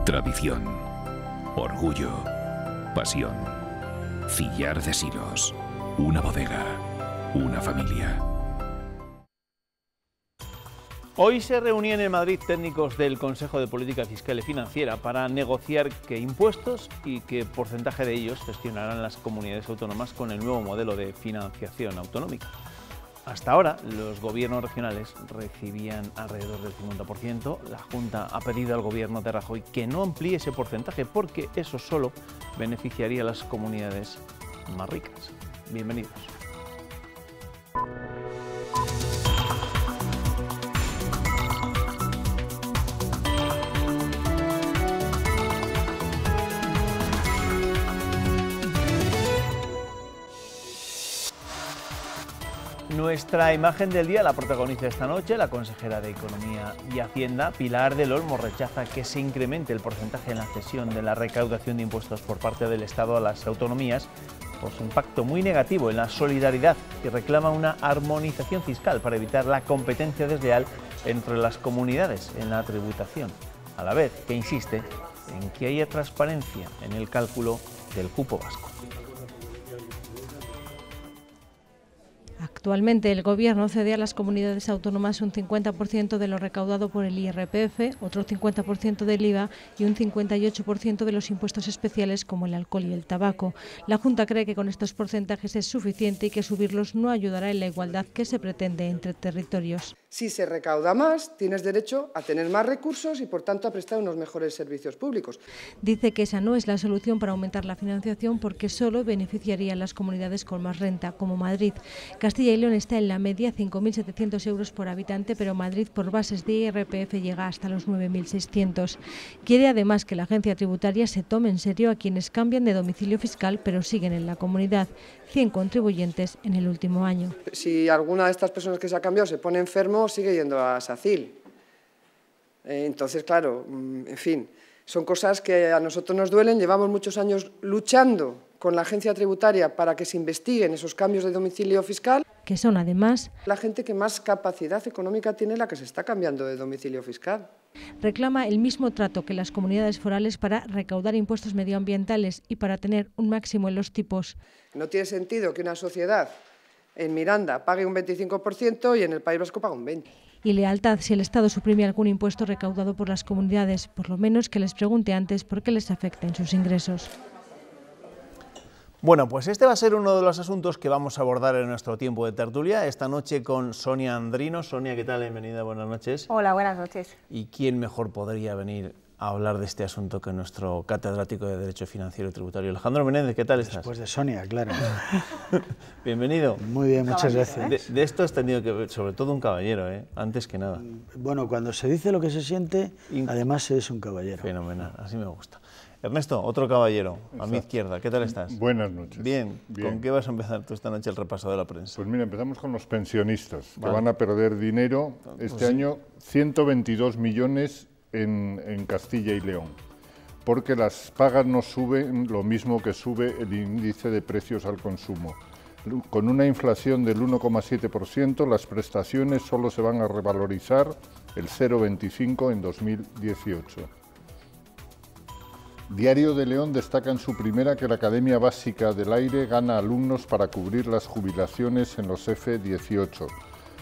Tradición, orgullo, pasión. Cillar de Silos, una bodega, una familia. Hoy se reunían en Madrid técnicos del Consejo de Política Fiscal y Financiera para negociar qué impuestos y qué porcentaje de ellos gestionarán las comunidades autónomas con el nuevo modelo de financiación autonómica. Hasta ahora, los gobiernos regionales recibían alrededor del 50%. La Junta ha pedido al gobierno de Rajoy que no amplíe ese porcentaje porque eso solo beneficiaría a las comunidades más ricas. Bienvenidos. Nuestra imagen del día la protagoniza esta noche la consejera de Economía y Hacienda, Pilar del Olmo. Rechaza que se incremente el porcentaje en la cesión de la recaudación de impuestos por parte del Estado a las autonomías por su impacto muy negativo en la solidaridad y reclama una armonización fiscal para evitar la competencia desleal entre las comunidades en la tributación, a la vez que insiste en que haya transparencia en el cálculo del cupo vasco. Actualmente el Gobierno cede a las comunidades autónomas un 50% de lo recaudado por el IRPF, otro 50% del IVA y un 58% de los impuestos especiales como el alcohol y el tabaco. La Junta cree que con estos porcentajes es suficiente y que subirlos no ayudará en la igualdad que se pretende entre territorios. Si se recauda más, tienes derecho a tener más recursos y, por tanto, a prestar unos mejores servicios públicos. Dice que esa no es la solución para aumentar la financiación porque solo beneficiaría a las comunidades con más renta, como Madrid. Castilla y León está en la media 5.700 euros por habitante, pero Madrid, por bases de IRPF, llega hasta los 9.600. Quiere además que la agencia tributaria se tome en serio a quienes cambian de domicilio fiscal pero siguen en la comunidad. 100 contribuyentes en el último año. Si alguna de estas personas que se ha cambiado se pone enfermo, sigue yendo a SACIL. Entonces, claro, en fin, son cosas que a nosotros nos duelen. Llevamos muchos años luchando con la agencia tributaria para que se investiguen esos cambios de domicilio fiscal. Que son además la gente que más capacidad económica tiene, la que se está cambiando de domicilio fiscal. Reclama el mismo trato que las comunidades forales para recaudar impuestos medioambientales y para tener un máximo en los tipos. No tiene sentido que una sociedad en Miranda pague un 25% y en el País Vasco pague un 20%. Y lealtad si el Estado suprime algún impuesto recaudado por las comunidades, por lo menos que les pregunte antes por qué les afecta en sus ingresos. Bueno, pues este va a ser uno de los asuntos que vamos a abordar en nuestro tiempo de tertulia, esta noche con Sonia Andrino. Sonia, ¿qué tal? Bienvenida, buenas noches. Hola, buenas noches. ¿Y quién mejor podría venir a hablar de este asunto que nuestro catedrático de Derecho Financiero y Tributario, Alejandro Menéndez? ¿Qué tal estás? Después de Sonia, claro. Bienvenido. Muy bien, muchas gracias. De esto has tenido que ver, sobre todo un caballero, antes que nada. Bueno, cuando se dice lo que se siente, además es un caballero. Fenomenal, así me gusta. Ernesto, otro caballero, a mi izquierda, ¿qué tal estás? Buenas noches. Bien. ¿Con qué vas a empezar tú esta noche el repaso de la prensa? Pues mira, empezamos con los pensionistas, que van a perder dinero este año, 122 millones en Castilla y León, porque las pagas no suben lo mismo que sube el índice de precios al consumo. Con una inflación del 1,7%, las prestaciones solo se van a revalorizar el 0,25% en 2018. Diario de León destaca en su primera que la Academia Básica del Aire gana alumnos para cubrir las jubilaciones en los F-18.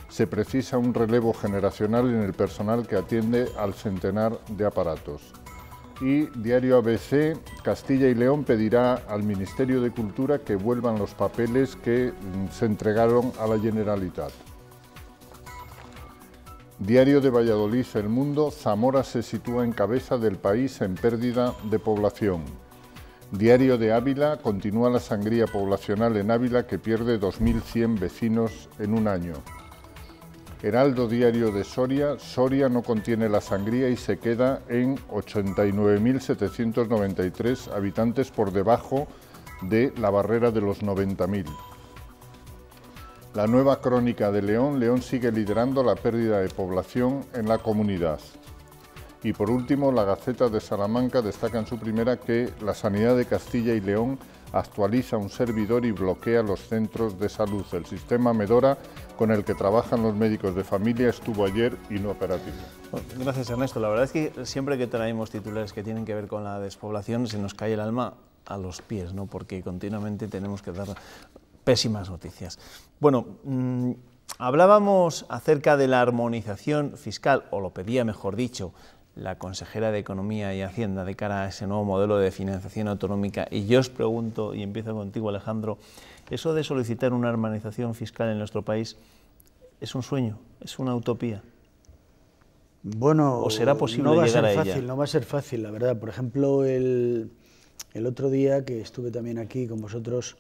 Se precisa un relevo generacional en el personal que atiende al centenar de aparatos. Y Diario ABC, Castilla y León pedirá al Ministerio de Cultura que vuelvan los papeles que se entregaron a la Generalitat. Diario de Valladolid, El Mundo, Zamora se sitúa en cabeza del país en pérdida de población. Diario de Ávila, continúa la sangría poblacional en Ávila que pierde 2.100 vecinos en un año. Heraldo Diario de Soria, Soria no contiene la sangría y se queda en 89.793 habitantes por debajo de la barrera de los 90.000. La Nueva Crónica de León, León sigue liderando la pérdida de población en la comunidad. Y por último, la Gaceta de Salamanca destaca en su primera que la sanidad de Castilla y León actualiza un servidor y bloquea los centros de salud. El sistema Medora, con el que trabajan los médicos de familia, estuvo ayer inoperativo. Bueno, gracias, Ernesto. La verdad es que siempre que traemos titulares que tienen que ver con la despoblación se nos cae el alma a los pies, ¿no? Porque continuamente tenemos que dar pésimas noticias. Bueno, hablábamos acerca de la armonización fiscal, o lo pedía, mejor dicho, la consejera de Economía y Hacienda de cara a ese nuevo modelo de financiación autonómica. Y yo os pregunto, y empiezo contigo, Alejandro, ¿eso de solicitar una armonización fiscal en nuestro país es un sueño, es una utopía? Bueno, ¿o será posible llegar a ella? No va a ser fácil, la verdad. Por ejemplo, el otro día que estuve también aquí con vosotros,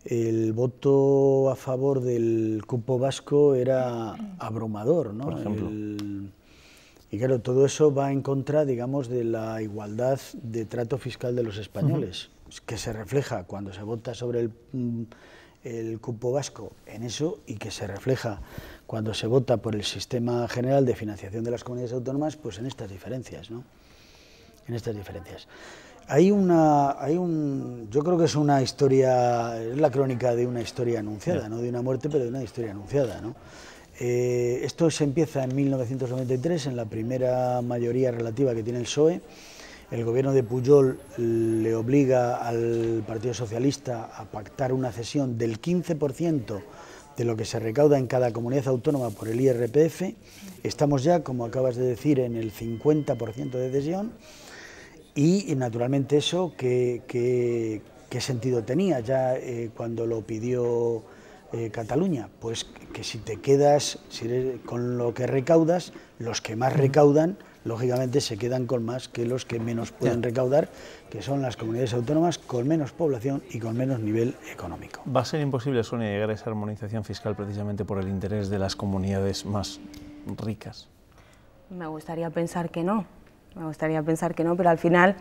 el voto a favor del cupo vasco era abrumador, ¿no? Por ejemplo. Y claro, todo eso va en contra, digamos, de la igualdad de trato fiscal de los españoles, que se refleja cuando se vota sobre el cupo vasco en eso, y que se refleja cuando se vota por el sistema general de financiación de las comunidades autónomas, pues en estas diferencias, ¿no? En estas diferencias. Yo creo que es una historia, es la crónica de una historia anunciada, no de una muerte, pero de una historia anunciada, ¿no? Esto se empieza en 1993, en la primera mayoría relativa que tiene el PSOE. El gobierno de Pujol le obliga al Partido Socialista a pactar una cesión del 15% de lo que se recauda en cada comunidad autónoma por el IRPF. Estamos ya, como acabas de decir, en el 50% de cesión. Y naturalmente eso, ¿qué sentido tenía ya cuando lo pidió Cataluña? Pues que si te quedas con lo que recaudas, los que más recaudan, lógicamente se quedan con más que los que menos pueden recaudar, que son las comunidades autónomas con menos población y con menos nivel económico. ¿Va a ser imposible, Sonia, llegar a esa armonización fiscal precisamente por el interés de las comunidades más ricas? Me gustaría pensar que no. Pero al final,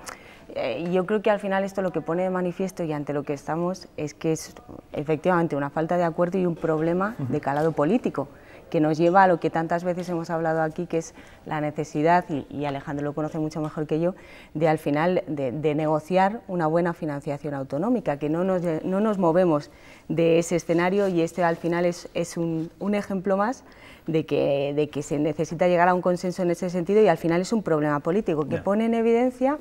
yo creo que al final esto lo que pone de manifiesto y ante lo que estamos es que es efectivamente una falta de acuerdo y un problema de calado político, que nos lleva a lo que tantas veces hemos hablado aquí, que es la necesidad, y Alejandro lo conoce mucho mejor que yo, de al final de negociar una buena financiación autonómica, que no nos movemos de ese escenario, y este al final es un ejemplo más de que se necesita llegar a un consenso en ese sentido, y al final es un problema político que pone en evidencia,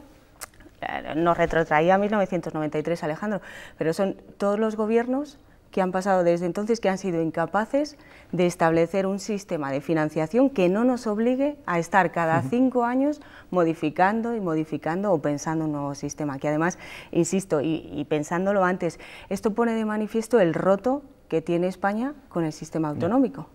nos retrotraía a 1993, Alejandro, pero son todos los gobiernos que han pasado desde entonces que han sido incapaces de establecer un sistema de financiación que no nos obligue a estar cada 5 años modificando o pensando un nuevo sistema, que además, insisto, y pensándolo antes, esto pone de manifiesto el roto que tiene España con el sistema autonómico.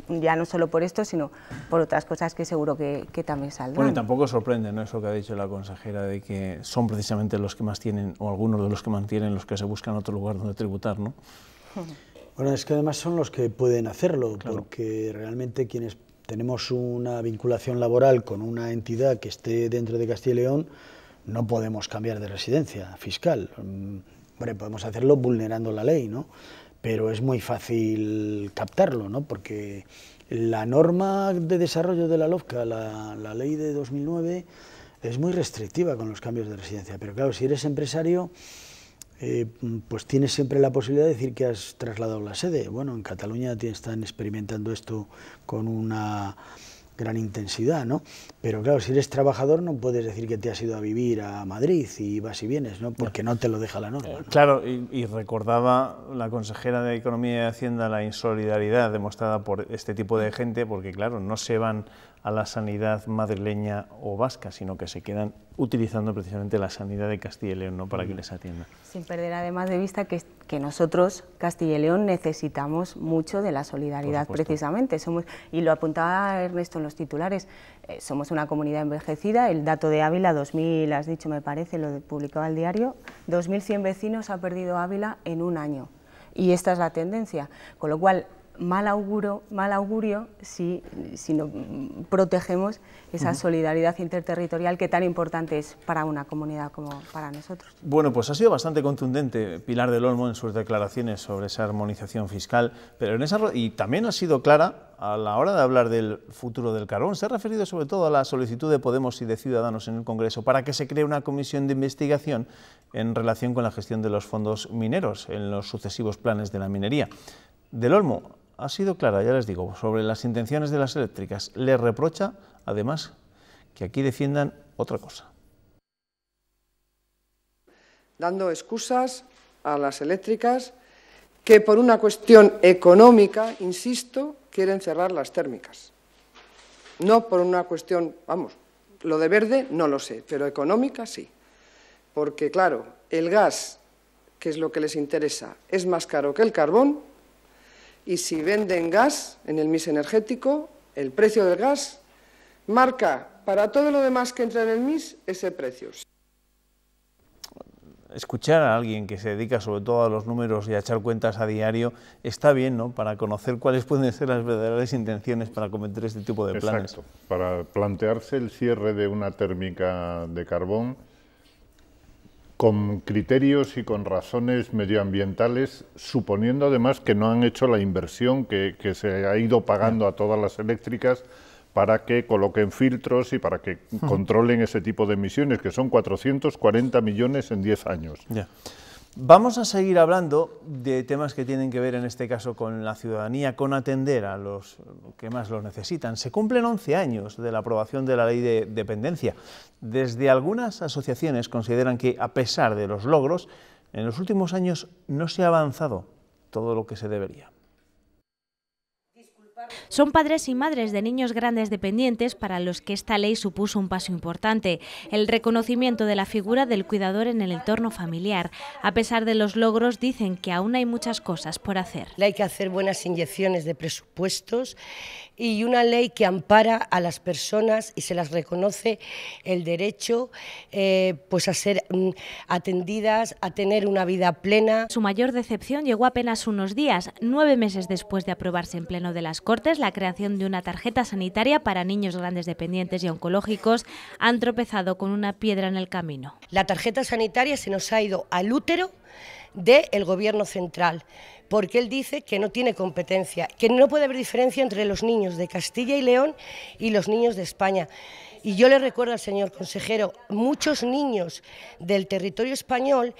Ya no solo por esto, sino por otras cosas que seguro que también saldrán. Bueno, y tampoco sorprende, ¿no?, eso que ha dicho la consejera, de que son precisamente los que más tienen, o algunos de los que mantienen, los que se buscan otro lugar donde tributar, ¿no? Bueno, es que además son los que pueden hacerlo, claro, porque realmente quienes tenemos una vinculación laboral con una entidad que esté dentro de Castilla y León, no podemos cambiar de residencia fiscal. Hombre, podemos hacerlo vulnerando la ley, ¿no? Pero es muy fácil captarlo, ¿no? Porque la norma de desarrollo de la LOFCA, la ley de 2009, es muy restrictiva con los cambios de residencia. Pero claro, si eres empresario, pues tienes siempre la posibilidad de decir que has trasladado la sede. Bueno, en Cataluña están experimentando esto con una gran intensidad, ¿no? Pero claro, si eres trabajador no puedes decir que te has ido a vivir a Madrid y vas y vienes, ¿no? Porque no te lo deja la norma, ¿no? Claro, y recordaba la consejera de Economía y Hacienda la insolidaridad demostrada por este tipo de gente, porque claro, no se van a la sanidad madrileña o vasca, sino que se quedan utilizando precisamente la sanidad de Castilla y León, ¿no?, para que les atienda. Sin perder además de vista que nosotros, Castilla y León, necesitamos mucho de la solidaridad precisamente. Y lo apuntaba Ernesto en los titulares, somos una comunidad envejecida. El dato de Ávila, 2000, has dicho, me parece, lo publicaba el diario, 2.100 vecinos ha perdido Ávila en un año. Y esta es la tendencia, con lo cual mal augurio si no protegemos esa solidaridad interterritorial que tan importante es para una comunidad como para nosotros. Bueno, pues ha sido bastante contundente Pilar del Olmo en sus declaraciones sobre esa armonización fiscal, pero y también ha sido clara a la hora de hablar del futuro del carbón. Se ha referido sobre todo a la solicitud de Podemos y de Ciudadanos en el Congreso para que se cree una comisión de investigación en relación con la gestión de los fondos mineros en los sucesivos planes de la minería. Del Olmo ha sido clara, ya les digo, sobre las intenciones de las eléctricas. Le reprocha, además, que aquí defiendan otra cosa. Dando excusas a las eléctricas que por una cuestión económica, insisto, quieren cerrar las térmicas. No por una cuestión, vamos, lo de verde no lo sé, pero económica sí. Porque, claro, el gas, que es lo que les interesa, es más caro que el carbón, y si venden gas en el mix energético, el precio del gas marca para todo lo demás que entra en el mix ese precio. Escuchar a alguien que se dedica sobre todo a los números y a echar cuentas a diario está bien, ¿no?, para conocer cuáles pueden ser las verdaderas intenciones para cometer este tipo de planes. Exacto, para plantearse el cierre de una térmica de carbón con criterios y con razones medioambientales, suponiendo además que no han hecho la inversión que se ha ido pagando a todas las eléctricas para que coloquen filtros y para que controlen ese tipo de emisiones, que son 440 millones en 10 años. Ya. Vamos a seguir hablando de temas que tienen que ver en este caso con la ciudadanía, con atender a los que más los necesitan. Se cumplen 11 años de la aprobación de la Ley de Dependencia. Desde algunas asociaciones consideran que, a pesar de los logros, en los últimos años no se ha avanzado todo lo que se debería. Son padres y madres de niños grandes dependientes para los que esta ley supuso un paso importante, el reconocimiento de la figura del cuidador en el entorno familiar. A pesar de los logros, dicen que aún hay muchas cosas por hacer. Hay que hacer buenas inyecciones de presupuestos y una ley que ampara a las personas y se las reconoce el derecho pues a ser atendidas, a tener una vida plena. Su mayor decepción llegó apenas unos días, 9 meses después de aprobarse en pleno de las Cortes la creación de una tarjeta sanitaria para niños grandes dependientes y oncológicos. Han tropezado con una piedra en el camino. La tarjeta sanitaria se nos ha ido al útero del Gobierno central, porque él dice que no tiene competencia, que no puede haber diferencia entre los niños de Castilla y León y los niños de España. Y yo le recuerdo al señor consejero, muchos niños del territorio español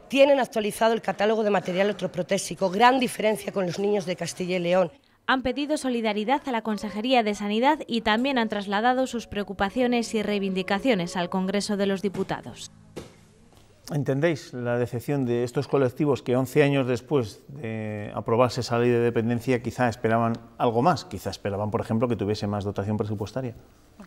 tienen actualizado el catálogo de material ortoprotésico, gran diferencia con los niños de Castilla y León. Han pedido solidaridad a la Consejería de Sanidad y también han trasladado sus preocupaciones y reivindicaciones al Congreso de los Diputados. ¿Entendéis la decepción de estos colectivos que 11 años después de aprobarse esa ley de dependencia quizá esperaban algo más? Quizá esperaban, por ejemplo, que tuviese más dotación presupuestaria.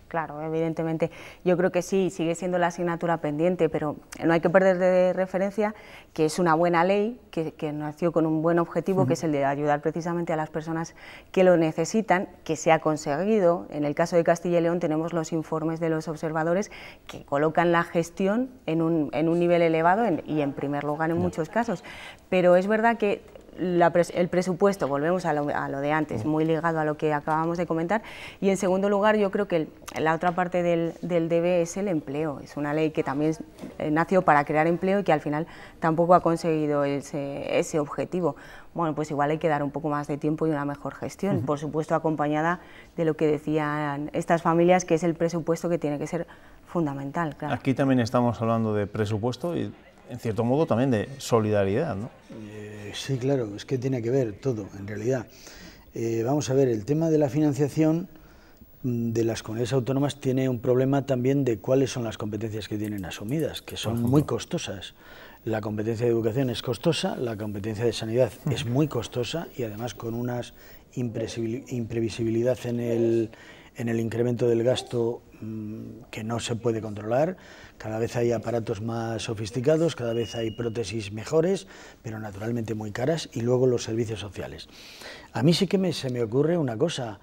Claro, evidentemente. Yo creo que sí, sigue siendo la asignatura pendiente, pero no hay que perder de referencia que es una buena ley, que nació con un buen objetivo, que es el de ayudar precisamente a las personas que lo necesitan, que se ha conseguido. En el caso de Castilla y León tenemos los informes de los observadores que colocan la gestión en un nivel elevado y en primer lugar en muchos casos. Pero es verdad que el presupuesto, volvemos a lo de antes, muy ligado a lo que acabamos de comentar, y en segundo lugar yo creo que la otra parte del DB es el empleo. Es una ley que también nació para crear empleo y que al final tampoco ha conseguido ese objetivo. Bueno, pues igual hay que dar un poco más de tiempo y una mejor gestión, por supuesto acompañada de lo que decían estas familias, que es el presupuesto que tiene que ser fundamental. Claro. Aquí también estamos hablando de presupuesto y en cierto modo también de solidaridad, ¿no? Sí, claro, es que tiene que ver todo, en realidad. Vamos a ver, el tema de la financiación de las comunidades autónomas tiene un problema también de cuáles son las competencias que tienen asumidas, que son muy costosas. La competencia de educación es costosa, la competencia de sanidad es muy costosa y además con una imprevisibilidad en el incremento del gasto que no se puede controlar. Cada vez hay aparatos más sofisticados, cada vez hay prótesis mejores, pero naturalmente muy caras, y luego los servicios sociales. A mí sí que se me ocurre una cosa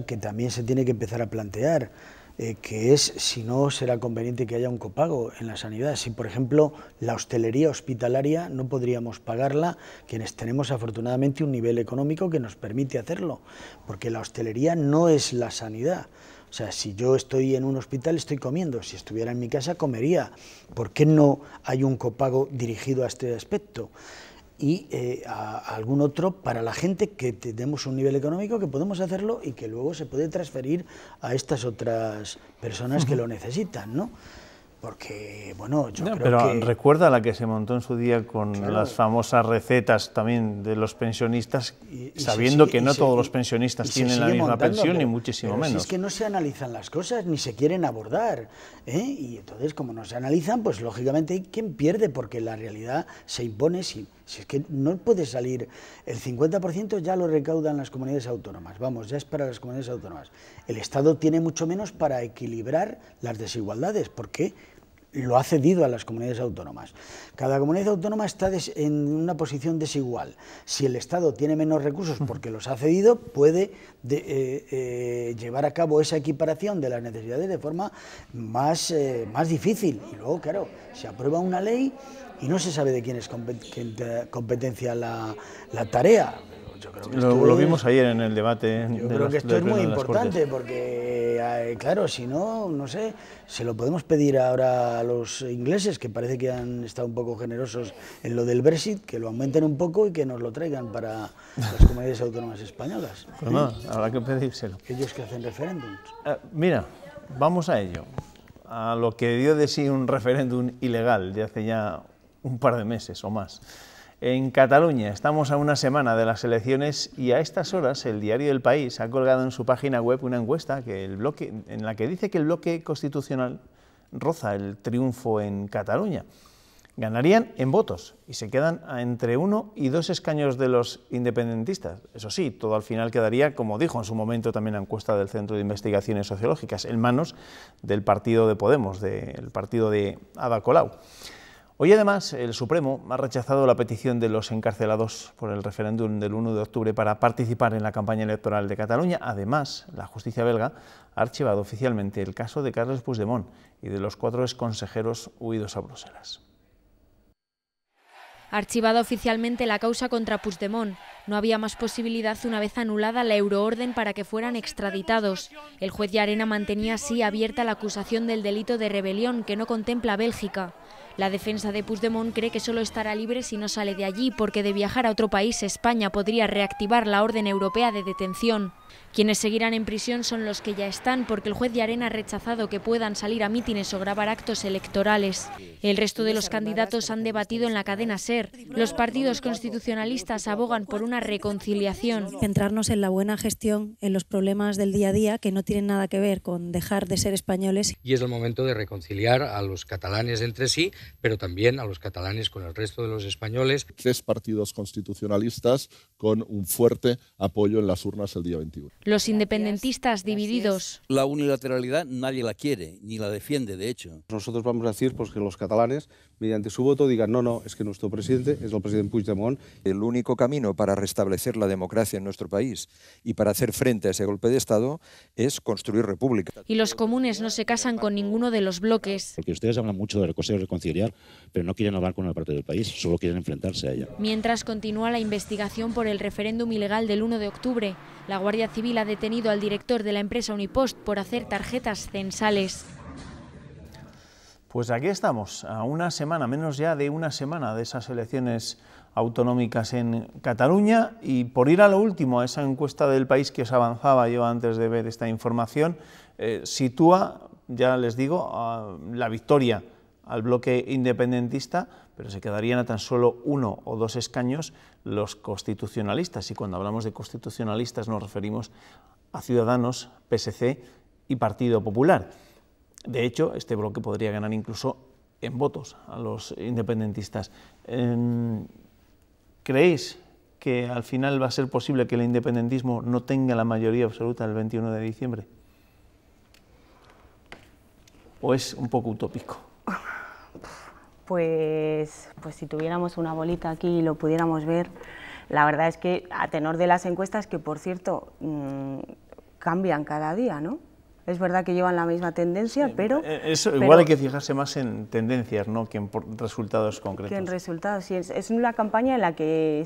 que también se tiene que empezar a plantear. que es si no será conveniente que haya un copago en la sanidad. Si, por ejemplo, la hostelería hospitalaria no podríamos pagarla quienes tenemos afortunadamente un nivel económico que nos permite hacerlo, porque la hostelería no es la sanidad. O sea, si yo estoy en un hospital estoy comiendo, si estuviera en mi casa comería. ¿Por qué no hay un copago dirigido a este aspecto? Y a algún otro para la gente que tenemos un nivel económico que podemos hacerlo y que luego se puede transferir a estas otras personas que lo necesitan, ¿no? Porque, bueno, yo creo pero que... recuerda la que se montó en su día con las famosas recetas también de los pensionistas, sabiendo que no todos los pensionistas tienen la misma pensión, ni muchísimo menos. Si es que no se analizan las cosas, ni se quieren abordar, ¿eh? Y entonces, como no se analizan, pues lógicamente hay quien pierde, porque la realidad se impone. Si es que no puede salir, el 50% ya lo recaudan las comunidades autónomas, vamos, ya es para las comunidades autónomas. El Estado tiene mucho menos para equilibrar las desigualdades, porque lo ha cedido a las comunidades autónomas. Cada comunidad autónoma está en una posición desigual. Si el Estado tiene menos recursos porque los ha cedido, puede llevar a cabo esa equiparación de las necesidades de forma más difícil. Y luego, claro, se aprueba una ley y no se sabe de quién es competencia la tarea. Yo creo que lo vimos ayer en el debate. Yo creo que esto es muy importante porque, claro, si no, no sé, se lo podemos pedir ahora a los ingleses, que parece que han estado un poco generosos en lo del Brexit, que lo aumenten un poco y que nos lo traigan para las comunidades autónomas españolas. Pues no, habrá que pedírselo. Ellos que hacen referéndums. Mira, vamos a ello, a lo que dio de sí un referéndum ilegal de hace ya un par de meses o más. En Cataluña estamos a una semana de las elecciones y a estas horas el diario El País ha colgado en su página web una encuesta en la que dice que el bloque constitucional roza el triunfo en Cataluña. Ganarían en votos y se quedan entre 1 y 2 escaños de los independentistas. Eso sí, todo al final quedaría, como dijo en su momento también la encuesta del Centro de Investigaciones Sociológicas, en manos del partido de Podemos, del partido de Ada Colau. Hoy, además, el Supremo ha rechazado la petición de los encarcelados por el referéndum del 1 de octubre para participar en la campaña electoral de Cataluña. Además, la justicia belga ha archivado oficialmente el caso de Carles Puigdemont y de los 4 exconsejeros huidos a Bruselas. Archivada oficialmente la causa contra Puigdemont. No había más posibilidad una vez anulada la euroorden para que fueran extraditados. El juez Llarena mantenía así abierta la acusación del delito de rebelión que no contempla Bélgica. La defensa de Puigdemont cree que solo estará libre si no sale de allí, porque de viajar a otro país, España podría reactivar la orden europea de detención. Quienes seguirán en prisión son los que ya están, porque el juez Llarena ha rechazado que puedan salir a mítines o grabar actos electorales. El resto de los candidatos han debatido en la cadena SER. Los partidos constitucionalistas abogan por una reconciliación. Centrarnos en la buena gestión, en los problemas del día a día, que no tienen nada que ver con dejar de ser españoles. Y es el momento de reconciliar a los catalanes entre sí, pero también a los catalanes con el resto de los españoles. 3 partidos constitucionalistas con un fuerte apoyo en las urnas el día 21. Los independentistas divididos. La unilateralidad nadie la quiere, ni la defiende, de hecho. Nosotros vamos a decir pues, que los catalanes, mediante su voto, digan no, es que nuestro presidente es el presidente Puigdemont. El único camino para restablecer la democracia en nuestro país y para hacer frente a ese golpe de Estado es construir república. Y los comunes no se casan con ninguno de los bloques. Porque ustedes hablan mucho de reconciliar, pero no quieren hablar con una parte del país, solo quieren enfrentarse a ella. Mientras continúa la investigación por el referéndum ilegal del 1 de octubre, la Guardia Civil ha detenido al director de la empresa Unipost por hacer tarjetas censales. Pues aquí estamos, a una semana, menos ya de una semana de esas elecciones autonómicas en Cataluña, y por ir a lo último, a esa encuesta del País que os avanzaba yo antes de ver esta información, sitúa, ya les digo, la victoria al bloque independentista, pero se quedarían a tan solo 1 o 2 escaños los constitucionalistas, y cuando hablamos de constitucionalistas nos referimos a Ciudadanos, PSC y Partido Popular. De hecho, este bloque podría ganar incluso en votos a los independentistas. ¿Creéis que al final va a ser posible que el independentismo no tenga la mayoría absoluta el 21 de diciembre? ¿O es un poco utópico? Pues si tuviéramos una bolita aquí y lo pudiéramos ver, la verdad es que a tenor de las encuestas, que por cierto cambian cada día, ¿no? es verdad que llevan la misma tendencia, pero... Igual hay que fijarse más en tendencias, ¿no?, que en resultados concretos. Que en resultados, sí. Es una campaña en la que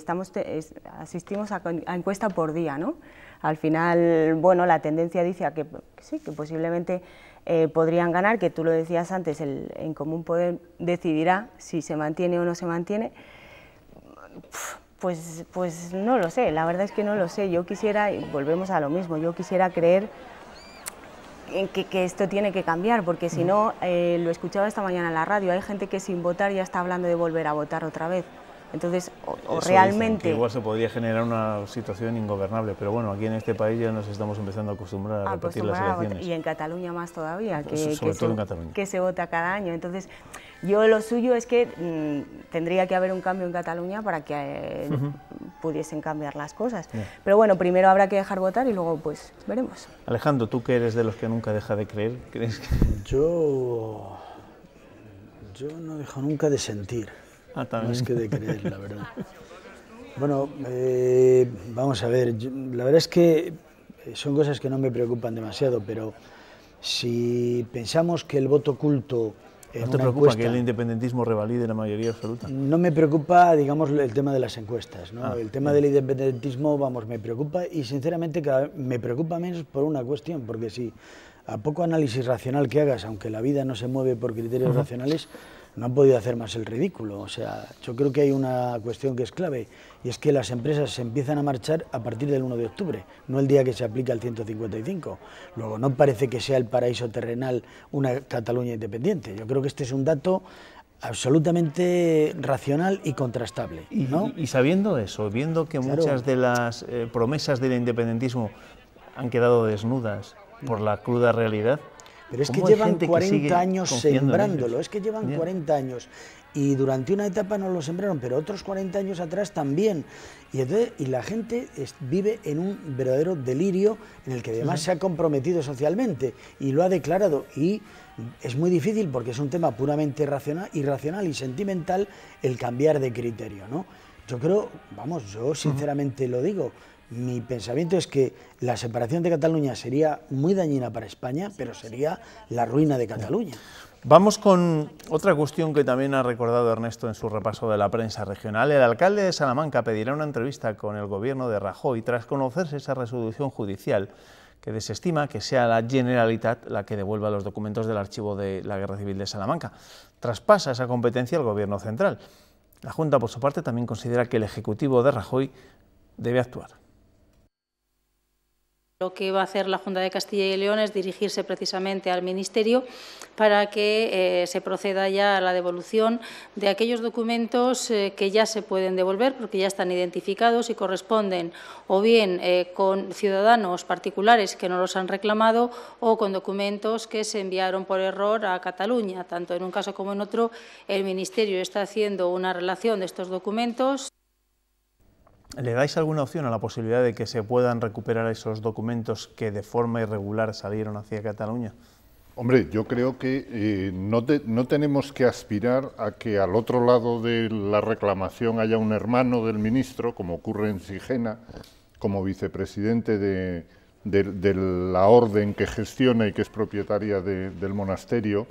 asistimos a encuesta por día, ¿no? Al final, bueno, la tendencia dice a que sí, que posiblemente podrían ganar, que tú lo decías antes, el En Común Podem decidirá si se mantiene o no se mantiene. Pues no lo sé, la verdad es que no lo sé. Yo quisiera, y volvemos a lo mismo, yo quisiera creer en que esto tiene que cambiar, porque si no, lo escuchaba esta mañana en la radio, hay gente que sin votar ya está hablando de volver a votar otra vez. Entonces, o realmente... Que igual se podría generar una situación ingobernable, pero bueno, aquí en este país ya nos estamos empezando a acostumbrar a repetir las elecciones. Y en Cataluña más todavía, todo en Cataluña, que se vota cada año. Entonces, yo lo suyo es que tendría que haber un cambio en Cataluña para que pudiesen cambiar las cosas. Pero bueno, primero habrá que dejar votar y luego pues veremos. Alejandro, tú que eres de los que nunca deja de creer, ¿crees que...? Yo no dejo nunca de sentir. Más que de creer, la verdad. Bueno, vamos a ver, la verdad es que son cosas que no me preocupan demasiado, pero si pensamos que el voto oculto en ¿No te preocupa encuesta, que el independentismo revalide la mayoría absoluta? No me preocupa, digamos, el tema de las encuestas, ¿no? El tema del independentismo, vamos, me preocupa y sinceramente me preocupa menos por una cuestión, porque si a poco análisis racional que hagas, aunque la vida no se mueve por criterios racionales, no han podido hacer más el ridículo. O sea, yo creo que hay una cuestión que es clave, y es que las empresas se empiezan a marchar a partir del 1 de octubre, no el día que se aplica el 155. Luego, no parece que sea el paraíso terrenal una Cataluña independiente. Yo creo que este es un dato absolutamente racional y contrastable, ¿no? Y sabiendo eso, viendo que muchas de las promesas del independentismo han quedado desnudas por la cruda realidad... Pero es que llevan 40 años sembrándolo, es que llevan 40 años y durante una etapa no lo sembraron, pero otros 40 años atrás también. Y la gente vive en un verdadero delirio en el que además se ha comprometido socialmente y lo ha declarado. Y es muy difícil porque es un tema puramente irracional y sentimental el cambiar de criterio, ¿no? Yo creo, vamos, yo sinceramente lo digo, mi pensamiento es que la separación de Cataluña sería muy dañina para España, pero sería la ruina de Cataluña. Vamos con otra cuestión que también ha recordado Ernesto en su repaso de la prensa regional. El alcalde de Salamanca pedirá una entrevista con el gobierno de Rajoy tras conocerse esa resolución judicial que desestima que sea la Generalitat la que devuelva los documentos del archivo de la Guerra Civil de Salamanca. Traspasa esa competencia al gobierno central. La Junta, por su parte, también considera que el Ejecutivo de Rajoy debe actuar. Lo que va a hacer la Junta de Castilla y León es dirigirse precisamente al Ministerio para que se proceda ya a la devolución de aquellos documentos que ya se pueden devolver porque ya están identificados y corresponden o bien con ciudadanos particulares que no los han reclamado o con documentos que se enviaron por error a Cataluña. Tanto en un caso como en otro, el Ministerio está haciendo una relación de estos documentos. ¿Le dais alguna opción a la posibilidad de que se puedan recuperar esos documentos que de forma irregular salieron hacia Cataluña? Hombre, yo creo que no tenemos que aspirar a que al otro lado de la reclamación haya un hermano del ministro, como ocurre en Sigena, como vicepresidente de la orden que gestiona y que es propietaria del monasterio,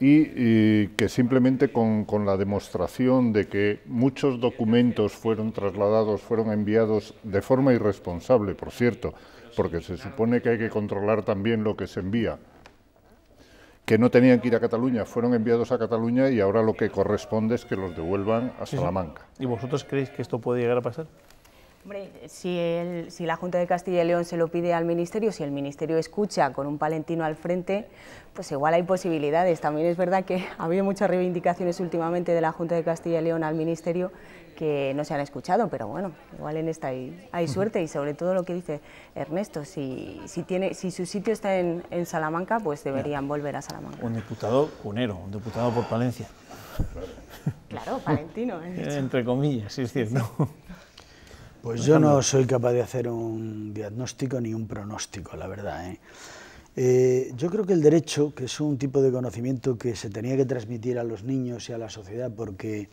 y que simplemente con la demostración de que muchos documentos fueron enviados de forma irresponsable, por cierto, porque se supone que hay que controlar también lo que se envía, que no tenían que ir a Cataluña, fueron enviados a Cataluña y ahora lo que corresponde es que los devuelvan a Salamanca. ¿Y vosotros creéis que esto puede llegar a pasar? Hombre, si la Junta de Castilla y León se lo pide al Ministerio, si el Ministerio escucha con un palentino al frente, pues igual hay posibilidades. También es verdad que ha habido muchas reivindicaciones últimamente de la Junta de Castilla y León al Ministerio que no se han escuchado, pero bueno, igual en esta hay suerte y sobre todo lo que dice Ernesto, si su sitio está en Salamanca, pues deberían volver a Salamanca. Un diputado cunero, un diputado por Palencia. Claro, palentino. Entre comillas, sí es cierto. Pues yo no soy capaz de hacer un diagnóstico ni un pronóstico, la verdad, yo creo que el derecho, que es un tipo de conocimiento que se tenía que transmitir a los niños y a la sociedad porque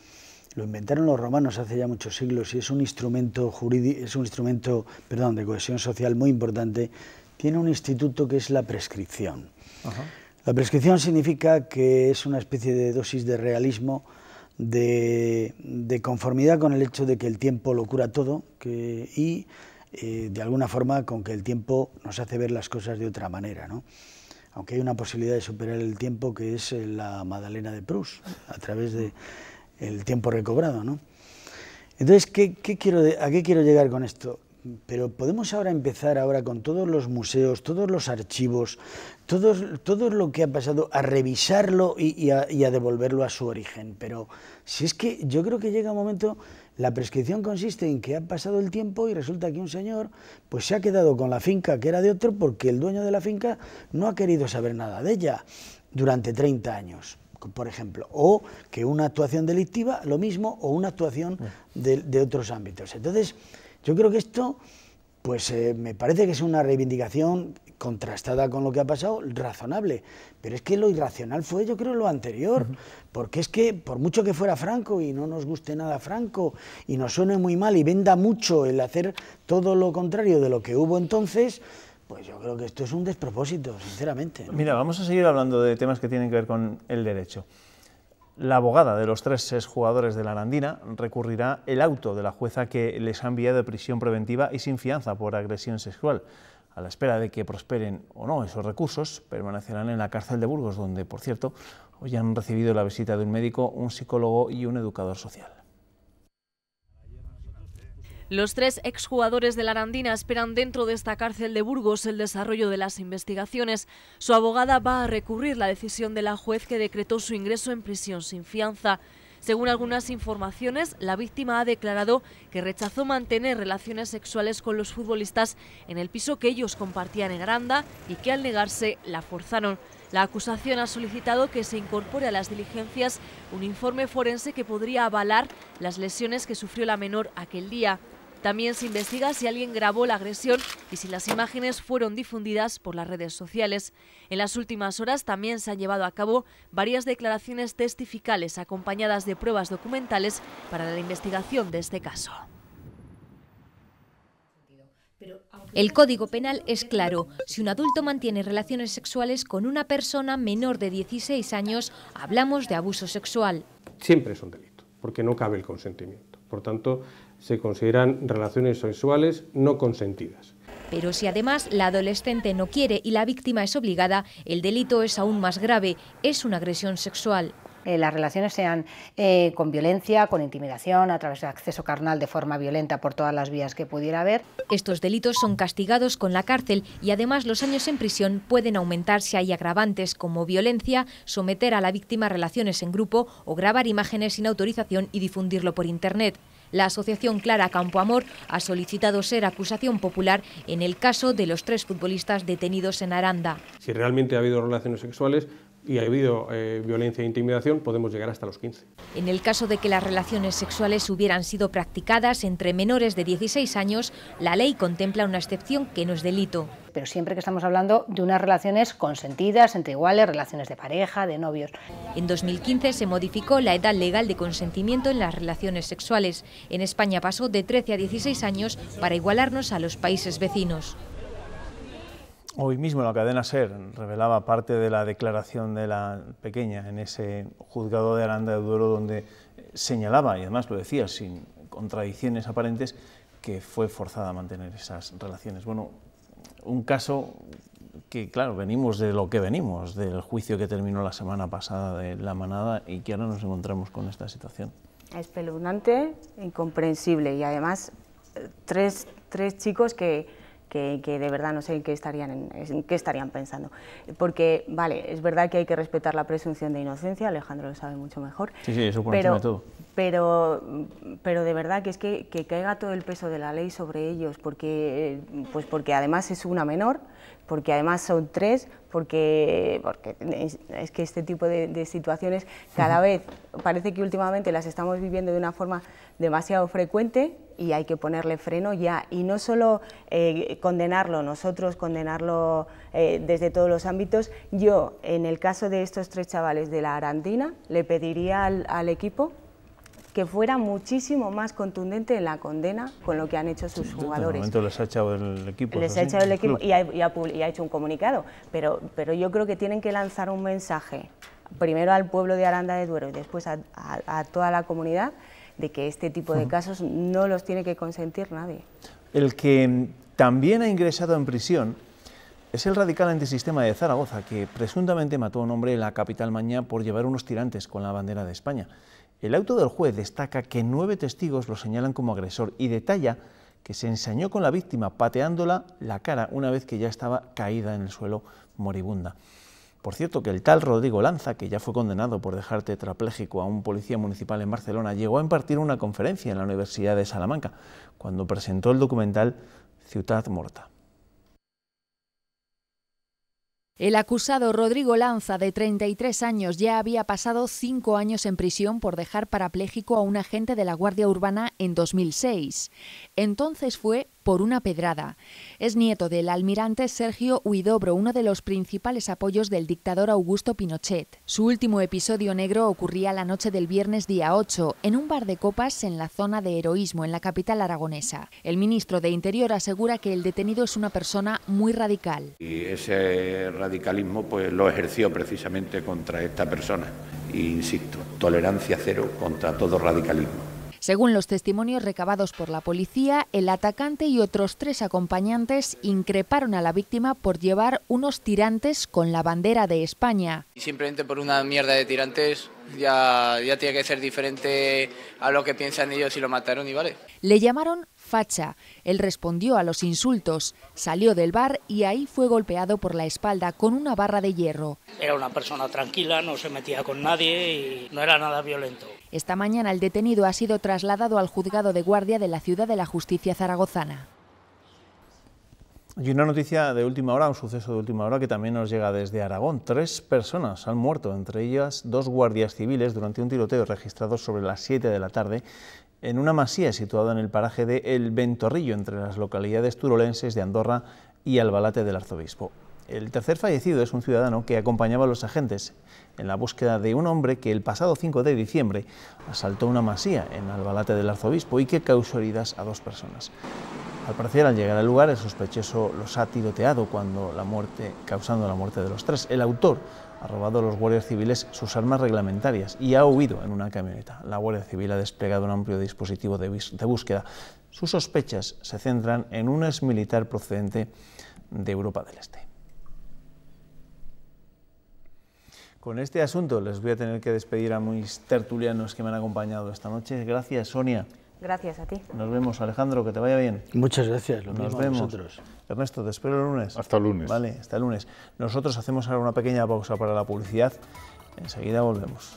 lo inventaron los romanos hace ya muchos siglos y es un instrumento jurídico, de cohesión social muy importante, tiene un instituto que es la prescripción. La prescripción significa que es una especie de dosis de realismo, de conformidad con el hecho de que el tiempo lo cura todo y de alguna forma con que el tiempo nos hace ver las cosas de otra manera, ¿no? Aunque hay una posibilidad de superar el tiempo, que es la Magdalena de Proust, a través del tiempo recobrado, ¿no? Entonces, ¿a qué quiero llegar con esto? Pero podemos ahora empezar con todos los museos, todos los archivos, todo lo que ha pasado, a revisarlo y a devolverlo a su origen. Pero si es que yo creo que llega un momento, la prescripción consiste en que ha pasado el tiempo y resulta que un señor pues se ha quedado con la finca que era de otro porque el dueño de la finca no ha querido saber nada de ella durante 30 años. Por ejemplo, o que una actuación delictiva, lo mismo, o una actuación de otros ámbitos. Entonces, yo creo que esto, pues me parece que es una reivindicación contrastada con lo que ha pasado, razonable, pero es que lo irracional fue, yo creo, lo anterior, porque es que, por mucho que fuera Franco y no nos guste nada Franco, y nos suene muy mal y venda mucho el hacer todo lo contrario de lo que hubo entonces, pues yo creo que esto es un despropósito, sinceramente, ¿no? Mira, vamos a seguir hablando de temas que tienen que ver con el derecho. La abogada de los 3 exjugadores de la Arandina recurrirá el auto de la jueza que les ha enviado de prisión preventiva y sin fianza por agresión sexual. A la espera de que prosperen o no esos recursos, permanecerán en la cárcel de Burgos, donde, por cierto, hoy han recibido la visita de un médico, un psicólogo y un educador social. Los 3 exjugadores de la Arandina esperan dentro de esta cárcel de Burgos el desarrollo de las investigaciones. Su abogada va a recurrir la decisión de la juez que decretó su ingreso en prisión sin fianza. Según algunas informaciones, la víctima ha declarado que rechazó mantener relaciones sexuales con los futbolistas en el piso que ellos compartían en Aranda y que al negarse la forzaron. La acusación ha solicitado que se incorpore a las diligencias un informe forense que podría avalar las lesiones que sufrió la menor aquel día. También se investiga si alguien grabó la agresión y si las imágenes fueron difundidas por las redes sociales. En las últimas horas también se han llevado a cabo varias declaraciones testificales acompañadas de pruebas documentales para la investigación de este caso. El Código Penal es claro. Si un adulto mantiene relaciones sexuales con una persona menor de 16 años, hablamos de abuso sexual. Siempre es un delito, porque no cabe el consentimiento. Por tanto, se consideran relaciones sexuales no consentidas. Pero si además la adolescente no quiere y la víctima es obligada, el delito es aún más grave, es una agresión sexual. Las relaciones sean con violencia, con intimidación, a través de acceso carnal de forma violenta por todas las vías que pudiera haber. Estos delitos son castigados con la cárcel y además los años en prisión pueden aumentar si hay agravantes como violencia, someter a la víctima a relaciones en grupo o grabar imágenes sin autorización y difundirlo por Internet. La asociación Clara Campoamor ha solicitado ser acusación popular en el caso de los 3 futbolistas detenidos en Aranda. Si realmente ha habido relaciones sexuales y ha habido violencia e intimidación, podemos llegar hasta los 15. En el caso de que las relaciones sexuales hubieran sido practicadas entre menores de 16 años, la ley contempla una excepción que no es delito. Pero siempre que estamos hablando de unas relaciones consentidas, entre iguales, relaciones de pareja, de novios. En 2015 se modificó la edad legal de consentimiento en las relaciones sexuales. En España pasó de 13 a 16 años para igualarnos a los países vecinos. Hoy mismo la cadena SER revelaba parte de la declaración de la pequeña en ese juzgado de Aranda de Duero, donde señalaba, y además lo decía sin contradicciones aparentes, que fue forzada a mantener esas relaciones. Bueno, un caso que, claro, venimos de lo que venimos, del juicio que terminó la semana pasada de La Manada y que ahora nos encontramos con esta situación. Espeluznante, incomprensible y además tres chicos que de verdad no sé en qué estarían pensando. Porque, vale, es verdad que hay que respetar la presunción de inocencia, Alejandro lo sabe mucho mejor. Sí, eso por encima de todo. Pero de verdad que es que caiga todo el peso de la ley sobre ellos, porque además es una menor, porque además son 3, porque es que este tipo de situaciones cada vez parece que últimamente las estamos viviendo de una forma demasiado frecuente y hay que ponerle freno ya, y no solo condenarlo nosotros, condenarlo desde todos los ámbitos. Yo, en el caso de estos 3 chavales de la Arandina, le pediría al equipo que fuera muchísimo más contundente en la condena con lo que han hecho sus jugadores. De momento les ha echado el equipo. Les ha echado el equipo y ha hecho un comunicado, pero yo creo que tienen que lanzar un mensaje, primero al pueblo de Aranda de Duero y después a toda la comunidad, de que este tipo de casos no los tiene que consentir nadie. El que también ha ingresado en prisión es el radical antisistema de Zaragoza, que presuntamente mató a un hombre en la capital mañá por llevar unos tirantes con la bandera de España. El auto del juez destaca que 9 testigos lo señalan como agresor y detalla que se ensañó con la víctima pateándola la cara una vez que ya estaba caída en el suelo moribunda. Por cierto, que el tal Rodrigo Lanza, que ya fue condenado por dejar tetrapléjico a un policía municipal en Barcelona, llegó a impartir una conferencia en la Universidad de Salamanca, cuando presentó el documental Ciutat Morta. El acusado Rodrigo Lanza, de 33 años, ya había pasado 5 años en prisión por dejar parapléjico a un agente de la Guardia Urbana en 2006. Entonces fue por una pedrada. Es nieto del almirante Sergio Huidobro, uno de los principales apoyos del dictador Augusto Pinochet. Su último episodio negro ocurría la noche del viernes día 8, en un bar de copas en la zona de Heroísmo, en la capital aragonesa. El ministro de Interior asegura que el detenido es una persona muy radical. Y ese radicalismo pues lo ejerció precisamente contra esta persona. E insisto, tolerancia cero contra todo radicalismo. Según los testimonios recabados por la policía, el atacante y otros 3 acompañantes increparon a la víctima por llevar unos tirantes con la bandera de España. Y simplemente por una mierda de tirantes ya tiene que ser diferente a lo que piensan ellos y lo mataron y vale. Le llamaron facha. Él respondió a los insultos, salió del bar y ahí fue golpeado por la espalda con una barra de hierro. Era una persona tranquila, no se metía con nadie y no era nada violento. Esta mañana el detenido ha sido trasladado al juzgado de guardia de la Ciudad de la Justicia zaragozana. Y una noticia de última hora, un suceso de última hora que también nos llega desde Aragón. 3 personas han muerto, entre ellas 2 guardias civiles, durante un tiroteo registrado sobre las 7 de la tarde en una masía situada en el paraje de El Ventorrillo, entre las localidades turolenses de Andorra y Albalate del Arzobispo. El tercer fallecido es un ciudadano que acompañaba a los agentes en la búsqueda de un hombre que el pasado 5 de diciembre asaltó una masía en Albalate del Arzobispo y que causó heridas a 2 personas. Al parecer, al llegar al lugar, el sospechoso los ha tiroteado causando la muerte de los 3. El autor ha robado a los guardias civiles sus armas reglamentarias y ha huido en una camioneta. La Guardia Civil ha desplegado un amplio dispositivo de búsqueda. Sus sospechas se centran en un exmilitar procedente de Europa del Este. Con este asunto les voy a tener que despedir a mis tertulianos que me han acompañado esta noche. Gracias, Sonia. Gracias a ti. Nos vemos, Alejandro, que te vaya bien. Muchas gracias, lo mismo Nos vemos. a vosotros. Ernesto, te espero el lunes. Hasta el lunes. Vale, hasta el lunes. Nosotros hacemos ahora una pequeña pausa para la publicidad. Enseguida volvemos.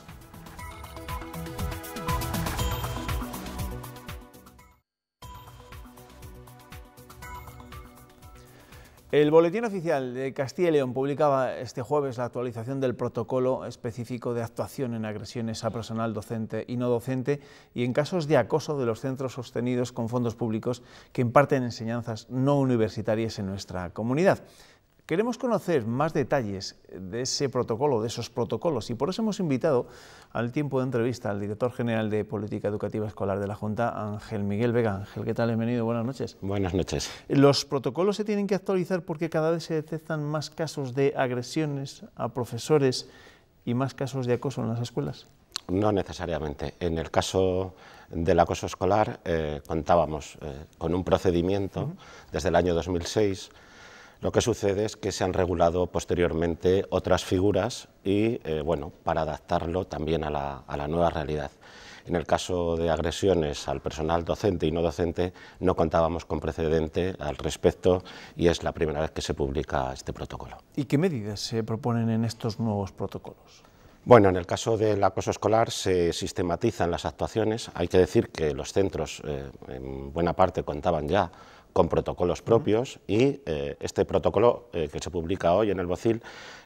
El Boletín Oficial de Castilla y León publicaba este jueves la actualización del protocolo específico de actuación en agresiones a personal docente y no docente y en casos de acoso de los centros sostenidos con fondos públicos que imparten enseñanzas no universitarias en nuestra comunidad. Queremos conocer más detalles de ese protocolo, de esos protocolos, y por eso hemos invitado al tiempo de entrevista al director general de Política Educativa Escolar de la Junta, Ángel Miguel Vega. Ángel, ¿qué tal? Bienvenido, buenas noches. Buenas noches. ¿Los protocolos se tienen que actualizar porque cada vez se detectan más casos de agresiones a profesores y más casos de acoso en las escuelas? No necesariamente. En el caso del acoso escolar contábamos con un procedimiento desde el año 2006. Lo que sucede es que se han regulado posteriormente otras figuras y, para adaptarlo también a la nueva realidad. En el caso de agresiones al personal docente y no docente no contábamos con precedente al respecto y es la primera vez que se publica este protocolo. ¿Y qué medidas se proponen en estos nuevos protocolos? Bueno, en el caso del acoso escolar se sistematizan las actuaciones. Hay que decir que los centros en buena parte contaban ya con protocolos propios y este protocolo que se publica hoy en el BOCIL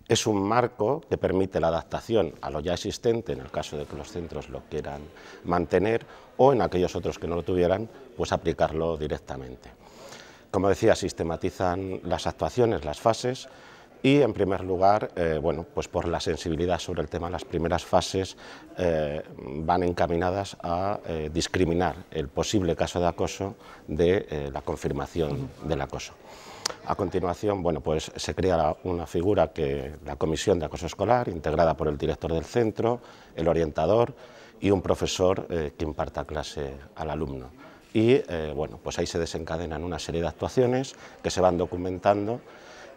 es un marco que permite la adaptación a lo ya existente en el caso de que los centros lo quieran mantener o en aquellos otros que no lo tuvieran, pues aplicarlo directamente. Como decía, sistematizan las actuaciones, las fases, Y, en primer lugar, bueno, pues por la sensibilidad sobre el tema, las primeras fases van encaminadas a discriminar el posible caso de acoso de la confirmación del acoso. A continuación, bueno, pues se crea una figura que la Comisión de Acoso Escolar, integrada por el director del centro, el orientador y un profesor que imparta clase al alumno. Y, bueno, pues ahí se desencadenan una serie de actuaciones que se van documentando.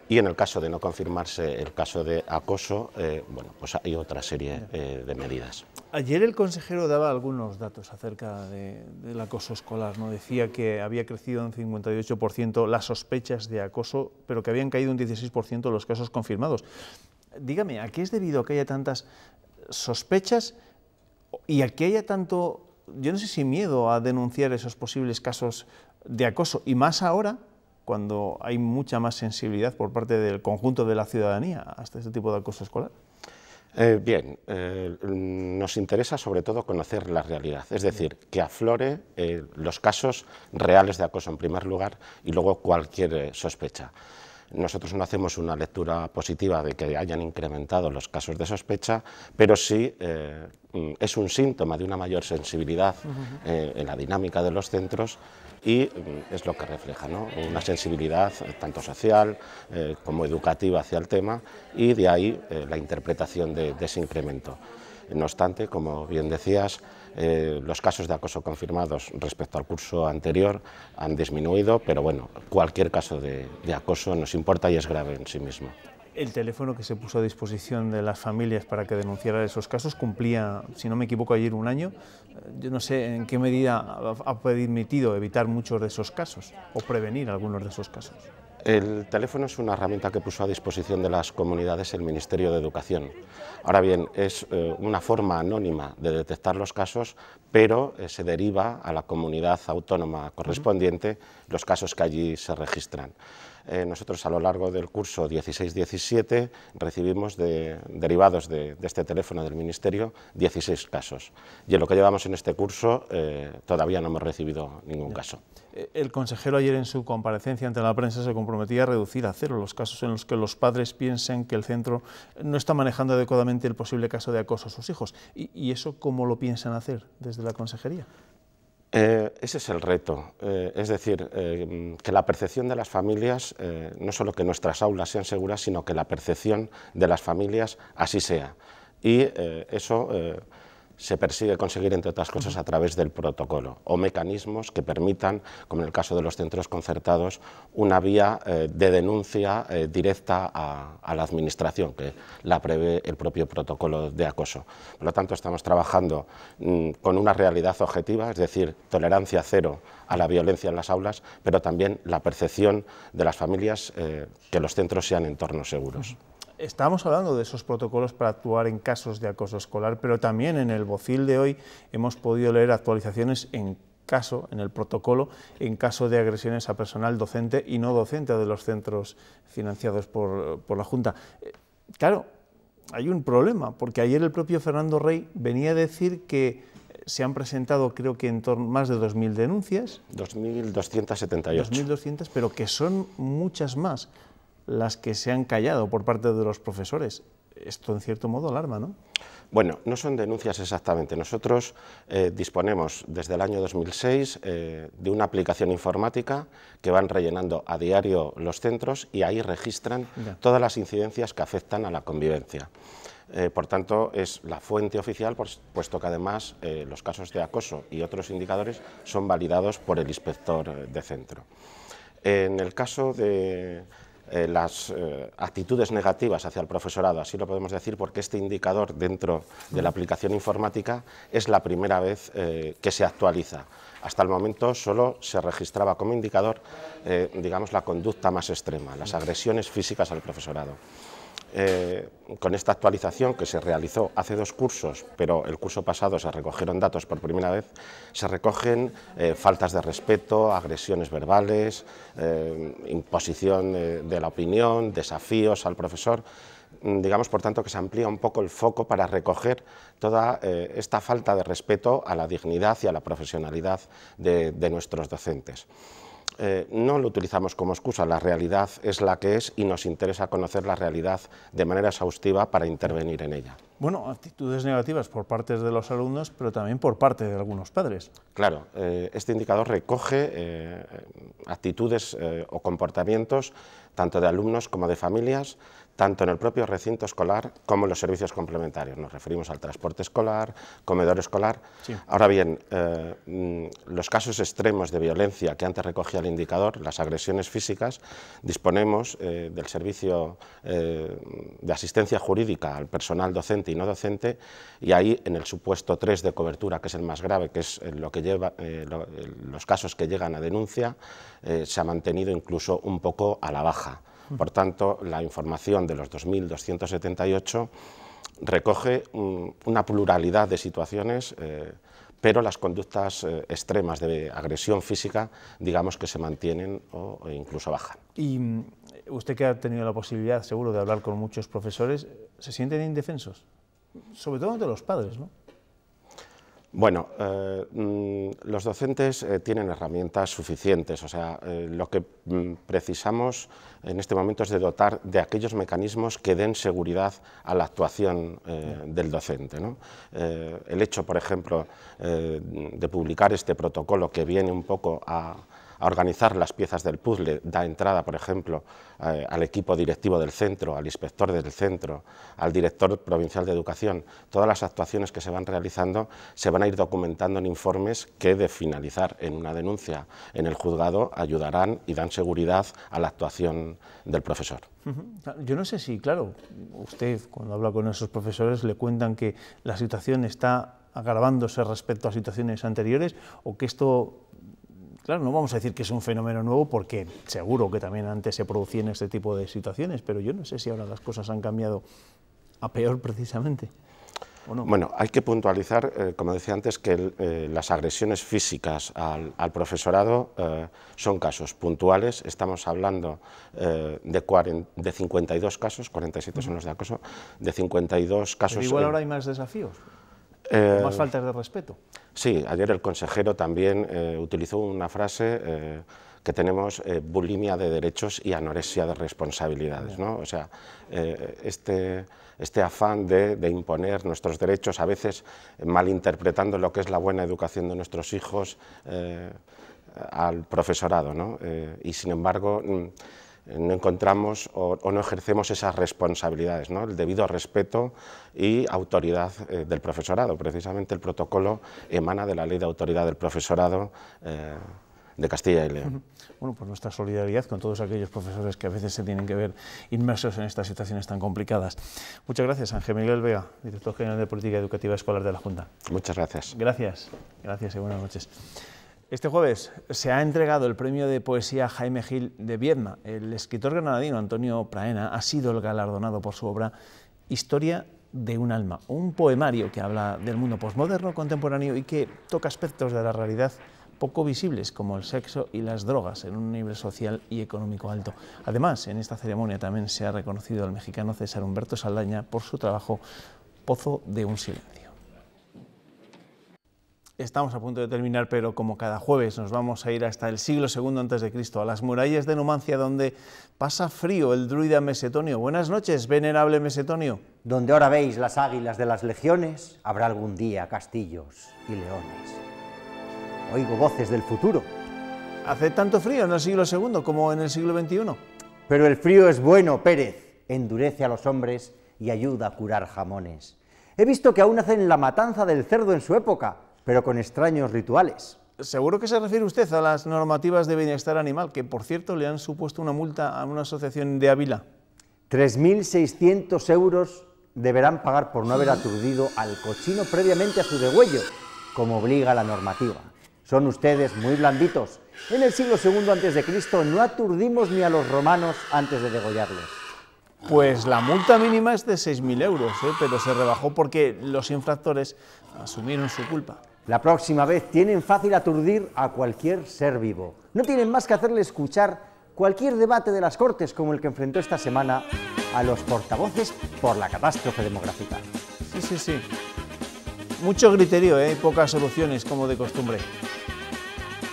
Y en el caso de no confirmarse el caso de acoso, bueno, pues hay otra serie de medidas. Ayer el consejero daba algunos datos acerca del acoso escolar, ¿no? Decía que había crecido un 58% las sospechas de acoso, pero que habían caído un 16% los casos confirmados. Dígame, ¿a qué es debido que haya tantas sospechas y a que haya tanto, yo no sé si miedo a denunciar esos posibles casos de acoso, y más ahora, cuando hay mucha más sensibilidad por parte del conjunto de la ciudadanía hasta este tipo de acoso escolar? Bien, nos interesa sobre todo conocer la realidad, es decir, que aflore los casos reales de acoso en primer lugar y luego cualquier sospecha. Nosotros no hacemos una lectura positiva de que hayan incrementado los casos de sospecha, pero sí es un síntoma de una mayor sensibilidad en la dinámica de los centros, y es lo que refleja, ¿no? Una sensibilidad tanto social como educativa hacia el tema, y de ahí la interpretación de ese incremento. No obstante, como bien decías, los casos de acoso confirmados respecto al curso anterior han disminuido, pero bueno, cualquier caso de acoso nos importa y es grave en sí mismo. El teléfono que se puso a disposición de las familias para que denunciaran esos casos cumplía, si no me equivoco, ayer un año. Yo no sé en qué medida ha permitido evitar muchos de esos casos o prevenir algunos de esos casos. El teléfono es una herramienta que puso a disposición de las comunidades el Ministerio de Educación. Ahora bien, es una forma anónima de detectar los casos, pero se deriva a la comunidad autónoma correspondiente los casos que allí se registran. Nosotros a lo largo del curso 16-17 recibimos derivados de este teléfono del Ministerio 16 casos, y en lo que llevamos en este curso todavía no hemos recibido ningún caso. El consejero ayer en su comparecencia ante la prensa se comprometía a reducir a cero los casos en los que los padres piensen que el centro no está manejando adecuadamente el posible caso de acoso a sus hijos. ¿Y eso cómo lo piensan hacer desde la consejería? Ese es el reto, es decir, que la percepción de las familias, no solo que nuestras aulas sean seguras, sino que la percepción de las familias así sea. Y eso se persigue conseguir, entre otras cosas, a través del protocolo o mecanismos que permitan, como en el caso de los centros concertados, una vía de denuncia directa a la Administración, que la prevé el propio protocolo de acoso. Por lo tanto, estamos trabajando con una realidad objetiva, es decir, tolerancia cero a la violencia en las aulas, pero también la percepción de las familias que los centros sean entornos seguros. Estamos hablando de esos protocolos para actuar en casos de acoso escolar, pero también en el Vocil de hoy hemos podido leer actualizaciones en el protocolo, en caso de agresiones a personal docente y no docente de los centros financiados por la Junta. Claro, hay un problema, porque ayer el propio Fernando Rey venía a decir que se han presentado, creo que más de 2.000 denuncias. 2.278. 2.200, pero que son muchas más las que se han callado por parte de los profesores. Esto, en cierto modo, alarma, ¿no? Bueno, no son denuncias exactamente. Nosotros disponemos desde el año 2006 de una aplicación informática que van rellenando a diario los centros y ahí registran todas las incidencias que afectan a la convivencia. Por tanto, es la fuente oficial, puesto que además los casos de acoso y otros indicadores son validados por el inspector de centro. En el caso de las actitudes negativas hacia el profesorado, así lo podemos decir, porque este indicador dentro de la aplicación informática es la primera vez que se actualiza. Hasta el momento solo se registraba como indicador, digamos, la conducta más extrema, las agresiones físicas al profesorado. Con esta actualización que se realizó hace 2 cursos, pero el curso pasado se recogieron datos por primera vez, se recogen faltas de respeto, agresiones verbales, imposición de la opinión, desafíos al profesor. Digamos, por tanto, que se amplía un poco el foco para recoger toda esta falta de respeto a la dignidad y a la profesionalidad de nuestros docentes. no lo utilizamos como excusa, la realidad es la que es y nos interesa conocer la realidad de manera exhaustiva para intervenir en ella. Bueno, actitudes negativas por parte de los alumnos, pero también por parte de algunos padres. Claro, este indicador recoge actitudes o comportamientos tanto de alumnos como de familias, tanto en el propio recinto escolar como en los servicios complementarios. Nos referimos al transporte escolar, comedor escolar. Sí. Ahora bien, los casos extremos de violencia que antes recogía el indicador, las agresiones físicas, disponemos del servicio de asistencia jurídica al personal docente y no docente, y ahí en el supuesto 3 de cobertura, que es el más grave, que es lo que lleva los casos que llegan a denuncia, se ha mantenido incluso un poco a la baja. Por tanto, la información de los 2.278 recoge una pluralidad de situaciones, pero las conductas extremas de agresión física, digamos que se mantienen o incluso bajan. Y usted, que ha tenido la posibilidad, seguro, de hablar con muchos profesores, ¿se sienten indefensos? Sobre todo ante los padres, ¿no? Bueno, los docentes tienen herramientas suficientes, o sea, lo que precisamos en este momento es de dotar de aquellos mecanismos que den seguridad a la actuación del docente, ¿no? El hecho, por ejemplo, de publicar este protocolo que viene un poco a organizar las piezas del puzzle, da entrada, por ejemplo, al equipo directivo del centro, al inspector del centro, al director provincial de educación. Todas las actuaciones que se van realizando se van a ir documentando en informes que, de finalizar en una denuncia en el juzgado, ayudarán y dan seguridad a la actuación del profesor. Yo no sé si, claro, usted cuando habla con esos profesores le cuentan que la situación está agravándose respecto a situaciones anteriores, o que esto... Claro, no vamos a decir que es un fenómeno nuevo, porque seguro que también antes se producían este tipo de situaciones, pero yo no sé si ahora las cosas han cambiado a peor precisamente, ¿o no? Bueno, hay que puntualizar, como decía antes, que las agresiones físicas al profesorado son casos puntuales. Estamos hablando de 52 casos, 47 son los de acoso, de 52 casos... Pero igual ahora hay más desafíos. Más faltas de respeto. Sí, ayer el consejero también utilizó una frase que tenemos bulimia de derechos y anorexia de responsabilidades, ¿no? O sea, este afán de imponer nuestros derechos, a veces malinterpretando lo que es la buena educación de nuestros hijos al profesorado, ¿no? Y sin embargo... no encontramos o no ejercemos esas responsabilidades, ¿no? El debido respeto y autoridad del profesorado. Precisamente el protocolo emana de la Ley de Autoridad del Profesorado de Castilla y León. Bueno, pues nuestra solidaridad con todos aquellos profesores que a veces se tienen que ver inmersos en estas situaciones tan complicadas. Muchas gracias, Ángel Miguel Vega, director general de Política Educativa Escolar de la Junta. Muchas gracias. Gracias y buenas noches. Este jueves se ha entregado el premio de poesía Jaime Gil de Viedma. El escritor granadino Antonio Praena ha sido el galardonado por su obra Historia de un alma, un poemario que habla del mundo posmoderno contemporáneo y que toca aspectos de la realidad poco visibles, como el sexo y las drogas, en un nivel social y económico alto. Además, en esta ceremonia también se ha reconocido al mexicano César Humberto Saldaña por su trabajo Pozo de un silencio. Estamos a punto de terminar, pero como cada jueves nos vamos a ir hasta el siglo II a.C., a las murallas de Numancia, donde pasa frío el druida Mesetonio. Buenas noches, venerable Mesetonio. Donde ahora veis las águilas de las legiones, habrá algún día castillos y leones. Oigo voces del futuro. ¿Hace tanto frío en el siglo II como en el siglo XXI? Pero el frío es bueno, Pérez, endurece a los hombres y ayuda a curar jamones. He visto que aún hacen la matanza del cerdo en su época, pero con extraños rituales. Seguro que se refiere usted a las normativas de bienestar animal, que por cierto le han supuesto una multa a una asociación de Ávila. 3.600 euros deberán pagar por no haber aturdido al cochino previamente a su degüello, como obliga la normativa. Son ustedes muy blanditos. En el siglo II a.C. no aturdimos ni a los romanos antes de degollarlos. Pues la multa mínima es de 6.000 euros, pero se rebajó porque los infractores asumieron su culpa. La próxima vez tienen fácil aturdir a cualquier ser vivo. No tienen más que hacerle escuchar cualquier debate de las Cortes, como el que enfrentó esta semana a los portavoces por la catástrofe demográfica. Sí. Mucho griterío, pocas soluciones, como de costumbre.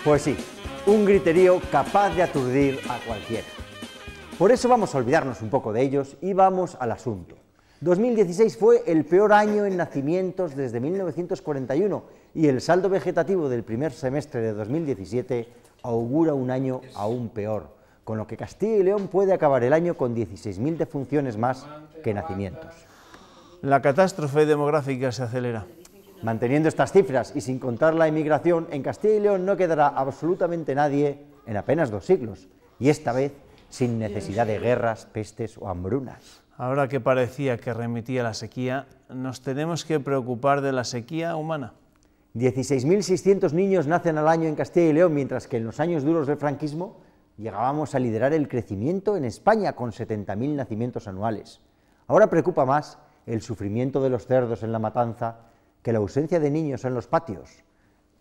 Pues sí, Un griterío capaz de aturdir a cualquiera. Por eso vamos a olvidarnos un poco de ellos y vamos al asunto. 2016 fue el peor año en nacimientos desde 1941 y el saldo vegetativo del primer semestre de 2017 augura un año aún peor, con lo que Castilla y León puede acabar el año con 16.000 defunciones más que nacimientos. La catástrofe demográfica se acelera. Manteniendo estas cifras y sin contar la emigración, en Castilla y León no quedará absolutamente nadie en apenas 2 siglos, y esta vez sin necesidad de guerras, pestes o hambrunas. Ahora que parecía que remitía la sequía, ¿nos tenemos que preocupar de la sequía humana? 16.600 niños nacen al año en Castilla y León, mientras que en los años duros del franquismo llegábamos a liderar el crecimiento en España con 70.000 nacimientos anuales. Ahora preocupa más el sufrimiento de los cerdos en la matanza que la ausencia de niños en los patios.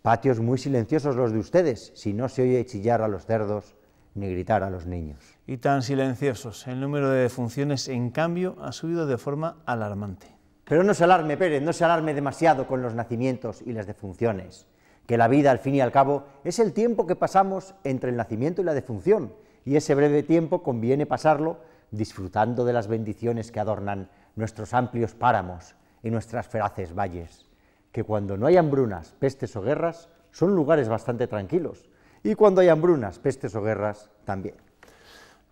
Patios muy silenciosos los de ustedes, si no se oye chillar a los cerdos ni gritar a los niños. Y tan silenciosos. El número de defunciones, en cambio, ha subido de forma alarmante. Pero no se alarme, Pérez, no se alarme demasiado con los nacimientos y las defunciones, que la vida, al fin y al cabo, es el tiempo que pasamos entre el nacimiento y la defunción, y ese breve tiempo conviene pasarlo disfrutando de las bendiciones que adornan nuestros amplios páramos y nuestras feraces valles, que cuando no hay hambrunas, pestes o guerras, son lugares bastante tranquilos, y cuando hay hambrunas, pestes o guerras, también.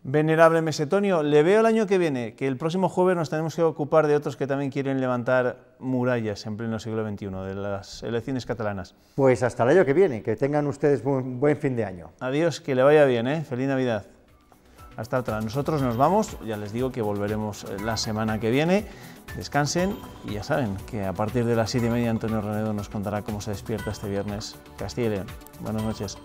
Venerable Mesetonio, le veo el año que viene, que el próximo jueves nos tenemos que ocupar de otros que también quieren levantar murallas en pleno siglo XXI, de las elecciones catalanas. Pues hasta el año que viene, que tengan ustedes un buen fin de año. Adiós, que le vaya bien, ¿eh? Feliz Navidad. Hasta otra. Nosotros nos vamos, ya les digo que volveremos la semana que viene. Descansen y ya saben que a partir de las 7:30 Antonio Renedo nos contará cómo se despierta este viernes Castilla y León. Buenas noches.